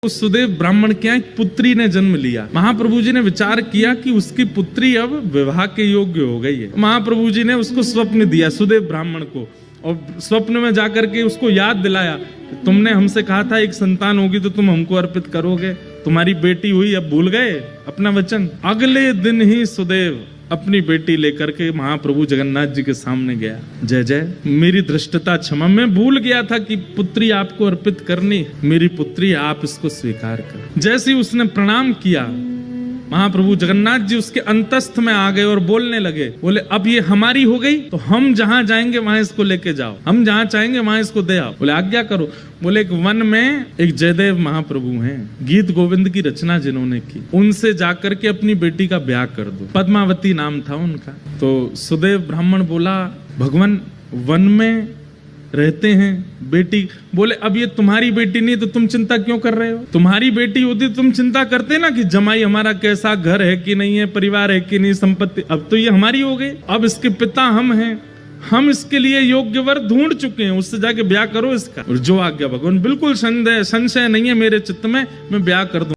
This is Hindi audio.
उस सुदेव ब्राह्मण के यहाँ एक पुत्री ने जन्म लिया। महाप्रभु जी ने विचार किया कि उसकी पुत्री अब विवाह के योग्य हो गई है। महाप्रभु जी ने उसको स्वप्न दिया सुदेव ब्राह्मण को, और स्वप्न में जाकर के उसको याद दिलाया, तुमने हमसे कहा था एक संतान होगी तो तुम हमको अर्पित करोगे, तुम्हारी बेटी हुई, अब भूल गए अपना वचन। अगले दिन ही सुदेव अपनी बेटी लेकर के महाप्रभु जगन्नाथ जी के सामने गया। जय जय, मेरी धृष्टता क्षमा, मैं भूल गया था कि पुत्री आपको अर्पित करनी, मेरी पुत्री आप इसको स्वीकार कर। जैसे ही उसने प्रणाम किया, महाप्रभु जगन्नाथ जी उसके अंतस्थ में आ गए और बोलने लगे, बोले अब ये हमारी हो गई तो हम जहां जाएंगे वहां इसको लेके जाओ, हम जहां चाहेंगे वहां इसको दे आओ। बोले आज्ञा करो। बोले एक वन में एक जयदेव महाप्रभु हैं, गीत गोविंद की रचना जिन्होंने की, उनसे जाकर के अपनी बेटी का ब्याह कर दो। पद्मावती नाम था उनका। तो सुदेव ब्राह्मण बोला, भगवान वन में रहते हैं, बेटी। बोले अब ये तुम्हारी बेटी नहीं तो तुम चिंता क्यों कर रहे हो? तुम्हारी बेटी होती तुम चिंता करते ना कि जमाई हमारा कैसा, घर है कि नहीं है, परिवार है कि नहीं, संपत्ति। अब तो ये हमारी हो गई, अब इसके पिता हम हैं, हम इसके लिए योग्य वर ढूंढ चुके हैं, उससे जाके ब्याह करो इसका। और जो आज्ञा भगवान, बिल्कुल संशय नहीं है मेरे चित्त में, मैं ब्याह कर दूं।